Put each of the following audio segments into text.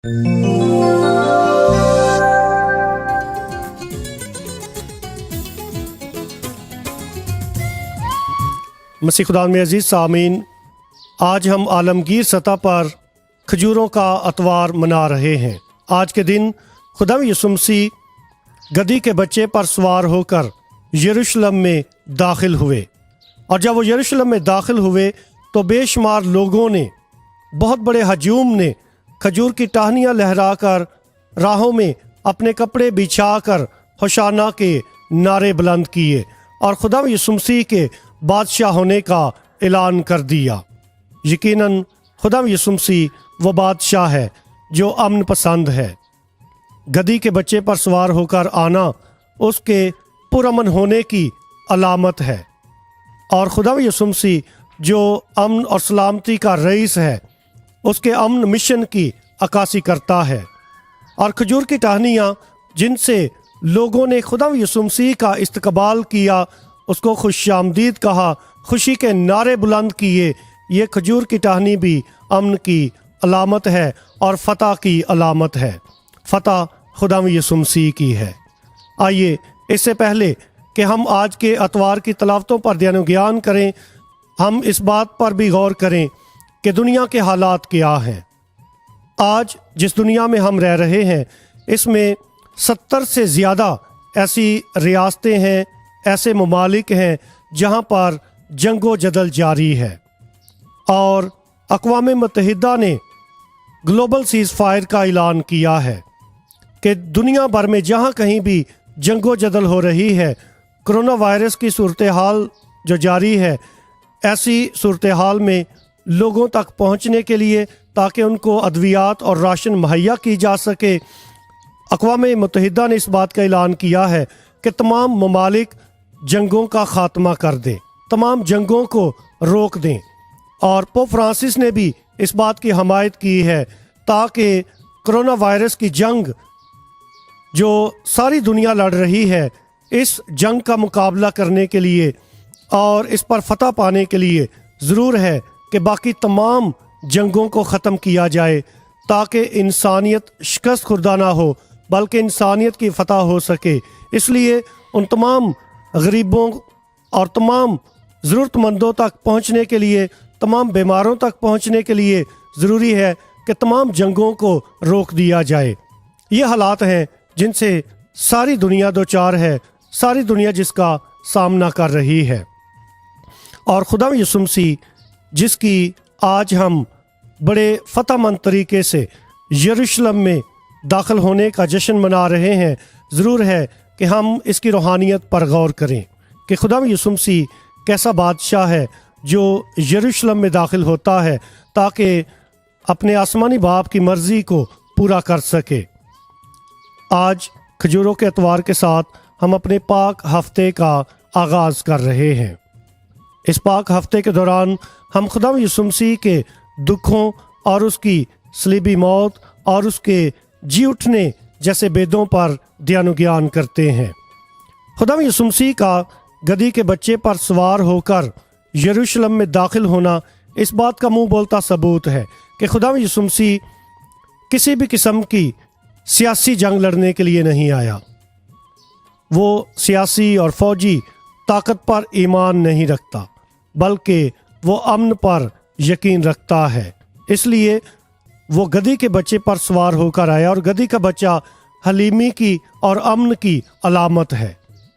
مسیح خدا میں عزیز سامعین، آج ہم عالمگیر سطح پر کھجوروں کا اتوار منا رہے ہیں۔ آج کے دن خدا یسوع مسیح گدھی کے بچے پر سوار ہو کر یروشلم میں داخل ہوئے، اور جب وہ یروشلم میں داخل ہوئے تو بے شمار لوگوں نے، بہت بڑے ہجوم نے کھجور کی ٹہنیاں لہرا کر راہوں میں اپنے کپڑے بچھا کر ہوشانہ کے نعرے بلند کیے اور خدا یسوع مسیح کے بادشاہ ہونے کا اعلان کر دیا۔ یقیناً خدا یسوع مسیح وہ بادشاہ ہے جو امن پسند ہے۔ گدھی کے بچے پر سوار ہو کر آنا اس کے پرامن ہونے کی علامت ہے، اور خدا یسوع مسیح جو امن اور سلامتی کا رئیس ہے، اس کے امن مشن کی عکاسی کرتا ہے۔ اور کھجور کی ٹہنیاں جن سے لوگوں نے خدا یسوع مسیح کا استقبال کیا، اس کو خوش آمدید کہا، خوشی کے نعرے بلند کیے، یہ کھجور کی ٹہنی بھی امن کی علامت ہے اور فتح کی علامت ہے۔ فتح خدا یسوع مسیح کی ہے۔ آئیے اس سے پہلے کہ ہم آج کے اتوار کی تلاوتوں پر دھیان و گیان کریں، ہم اس بات پر بھی غور کریں کہ دنیا کے حالات کیا ہیں۔ آج جس دنیا میں ہم رہ رہے ہیں، اس میں 70 سے زیادہ ایسی ریاستیں ہیں، ایسے ممالک ہیں جہاں پر جنگ و جدل جاری ہے، اور اقوام متحدہ نے گلوبل سیز فائر کا اعلان کیا ہے کہ دنیا بھر میں جہاں کہیں بھی جنگ و جدل ہو رہی ہے، کرونا وائرس کی صورتحال جو جاری ہے، ایسی صورتحال میں لوگوں تک پہنچنے کے لیے تاکہ ان کو ادویات اور راشن مہیا کی جا سکے، اقوام متحدہ نے اس بات کا اعلان کیا ہے کہ تمام ممالک جنگوں کا خاتمہ کر دیں، تمام جنگوں کو روک دیں، اور پوپ فرانسس نے بھی اس بات کی حمایت کی ہے تاکہ کرونا وائرس کی جنگ جو ساری دنیا لڑ رہی ہے، اس جنگ کا مقابلہ کرنے کے لیے اور اس پر فتح پانے کے لیے ضرور ہے کہ باقی تمام جنگوں کو ختم کیا جائے تاکہ انسانیت شکست خوردہ نہ ہو بلکہ انسانیت کی فتح ہو سکے۔ اس لیے ان تمام غریبوں اور تمام ضرورت مندوں تک پہنچنے کے لیے، تمام بیماروں تک پہنچنے کے لیے ضروری ہے کہ تمام جنگوں کو روک دیا جائے۔ یہ حالات ہیں جن سے ساری دنیا دوچار ہے، ساری دنیا جس کا سامنا کر رہی ہے، اور خدا یسوع مسیح جس کی آج ہم بڑے فتح مند طریقے سے یروشلم میں داخل ہونے کا جشن منا رہے ہیں، ضرور ہے کہ ہم اس کی روحانیت پر غور کریں کہ خدا یسوع مسیح کیسا بادشاہ ہے جو یروشلم میں داخل ہوتا ہے تاکہ اپنے آسمانی باپ کی مرضی کو پورا کر سکے۔ آج کھجوروں کے اتوار کے ساتھ ہم اپنے پاک ہفتے کا آغاز کر رہے ہیں۔ اس پاک ہفتے کے دوران ہم خدا یسوع مسیح کے دکھوں اور اس کی صلیبی موت اور اس کے جی اٹھنے جیسے بیدوں پر دھیان و گیان کرتے ہیں۔ خدا یسوع مسیح کا گدھی کے بچے پر سوار ہو کر یروشلم میں داخل ہونا اس بات کا منہ بولتا ثبوت ہے کہ خدا یسوع مسیح کسی بھی قسم کی سیاسی جنگ لڑنے کے لیے نہیں آیا۔ وہ سیاسی اور فوجی طاقت پر ایمان نہیں رکھتا بلکہ وہ امن پر یقین رکھتا ہے۔ اس لیے وہ گدھی کے بچے پر سوار ہو کر آیا، اور گدھی کا بچہ حلیمی کی اور امن کی علامت ہے۔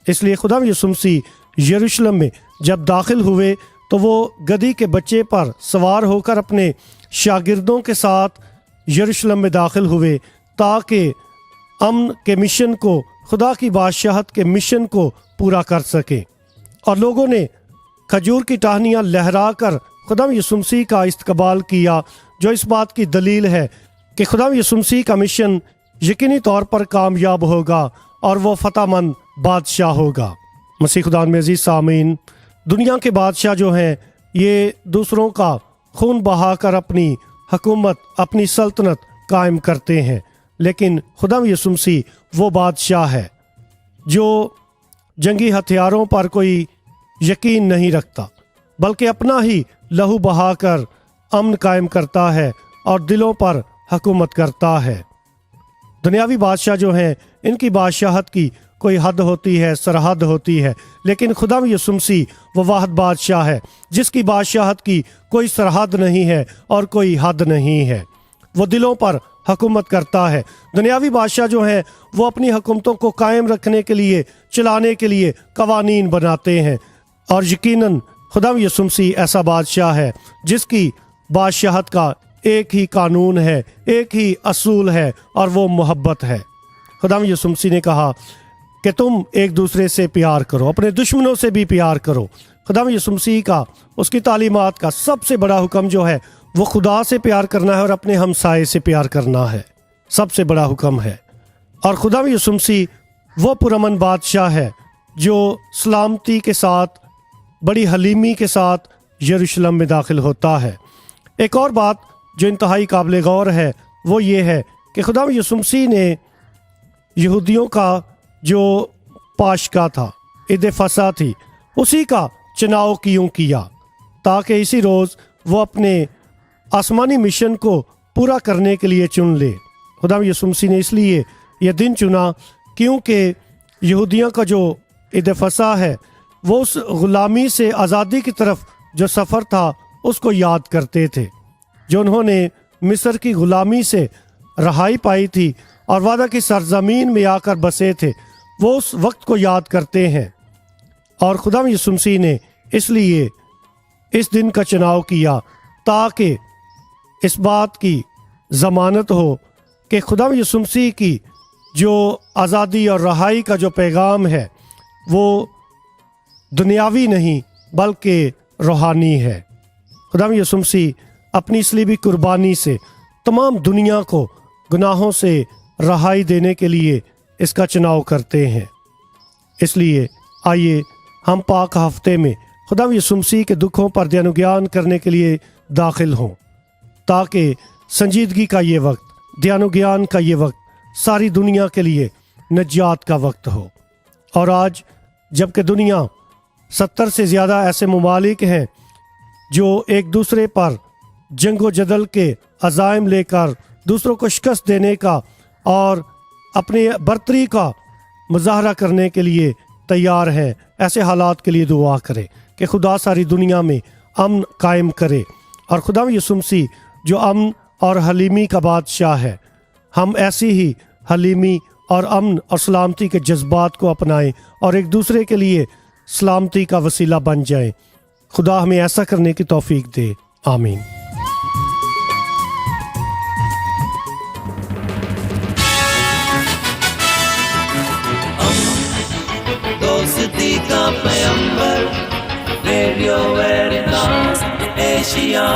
اس لیے خدا یسوع مسیح یروشلم میں جب داخل ہوئے تو وہ گدھی کے بچے پر سوار ہو کر اپنے شاگردوں کے ساتھ یروشلم میں داخل ہوئے تاکہ امن کے مشن کو، خدا کی بادشاہت کے مشن کو پورا کر سکیں، اور لوگوں نے کھجور کی ٹہنیاں لہرا کر خدا یسوع مسیح کا استقبال کیا، جو اس بات کی دلیل ہے کہ خدا یسوع مسیح کا مشن یقینی طور پر کامیاب ہوگا اور وہ فتح مند بادشاہ ہوگا۔ مسیح خدا میں عزیز سامعین، دنیا کے بادشاہ جو ہیں یہ دوسروں کا خون بہا کر اپنی حکومت، اپنی سلطنت قائم کرتے ہیں، لیکن خدا یسوع مسیح وہ بادشاہ ہے جو جنگی ہتھیاروں پر کوئی یقین نہیں رکھتا بلکہ اپنا ہی لہو بہا کر امن قائم کرتا ہے اور دلوں پر حکومت کرتا ہے۔ دنیاوی بادشاہ جو ہیں ان کی بادشاہت کی کوئی حد ہوتی ہے، سرحد ہوتی ہے، لیکن خدا یسوع مسیح وہ واحد بادشاہ ہے جس کی بادشاہت کی کوئی سرحد نہیں ہے اور کوئی حد نہیں ہے۔ وہ دلوں پر حکومت کرتا ہے۔ دنیاوی بادشاہ جو ہیں وہ اپنی حکومتوں کو قائم رکھنے کے لیے، چلانے کے لیے قوانین بناتے ہیں، اور یقیناً خدا یسوع مسیح ایسا بادشاہ ہے جس کی بادشاہت کا ایک ہی قانون ہے، ایک ہی اصول ہے، اور وہ محبت ہے۔ خدا یسوع مسیح نے کہا کہ تم ایک دوسرے سے پیار کرو، اپنے دشمنوں سے بھی پیار کرو۔ خدا یسوع مسیح کا، اس کی تعلیمات کا سب سے بڑا حکم جو ہے وہ خدا سے پیار کرنا ہے اور اپنے ہمسائے سے پیار کرنا ہے، سب سے بڑا حکم ہے۔ اور خدا یسوع مسیح وہ پرامن بادشاہ ہے جو سلامتی کے ساتھ، بڑی حلیمی کے ساتھ یروشلم میں داخل ہوتا ہے۔ ایک اور بات جو انتہائی قابل غور ہے وہ یہ ہے کہ خدا یسوع مسیح نے یہودیوں کا جو پاشکا تھا، عید فصح تھی، اسی کا چناؤ کیوں کیا؟ تاکہ اسی روز وہ اپنے آسمانی مشن کو پورا کرنے کے لیے چن لے۔ خدا یسوع مسیح نے اس لیے یہ دن چنا کیونکہ یہودیوں کا جو عید فصح ہے وہ اس غلامی سے آزادی کی طرف جو سفر تھا اس کو یاد کرتے تھے، جو انہوں نے مصر کی غلامی سے رہائی پائی تھی اور وعدہ کی سرزمین میں آ کر بسے تھے، وہ اس وقت کو یاد کرتے ہیں۔ اور خدا یسوع مسیح نے اس لیے اس دن کا چناؤ کیا تاکہ اس بات کی ضمانت ہو کہ خدا یسوع مسیح کی جو آزادی اور رہائی کا جو پیغام ہے وہ دنیاوی نہیں بلکہ روحانی ہے۔ خدا یسوع مسیح اپنی صلیبی قربانی سے تمام دنیا کو گناہوں سے رہائی دینے کے لیے اس کا چناؤ کرتے ہیں۔ اس لیے آئیے ہم پاک ہفتے میں خدا یسوع مسیح کے دکھوں پر دھیان و گیان کرنے کے لیے داخل ہوں، تاکہ سنجیدگی کا یہ وقت، دھیان و گیان کا یہ وقت ساری دنیا کے لیے نجات کا وقت ہو۔ اور آج جب کہ دنیا 70 سے زیادہ ایسے ممالک ہیں جو ایک دوسرے پر جنگ و جدل کے عزائم لے کر دوسروں کو شکست دینے کا اور اپنی برتری کا مظاہرہ کرنے کے لیے تیار ہیں، ایسے حالات کے لیے دعا کرے کہ خدا ساری دنیا میں امن قائم کرے۔ اور خدا یسوع مسیح جو امن اور حلیمی کا بادشاہ ہے، ہم ایسی ہی حلیمی اور امن اور سلامتی کے جذبات کو اپنائیں اور ایک دوسرے کے لیے سلامتی کا وسیلہ بن جائیں۔ خدا ہمیں ایسا کرنے کی توفیق دے، آمین۔ دوستی کا پیمبر، ریڈیو ایشیا۔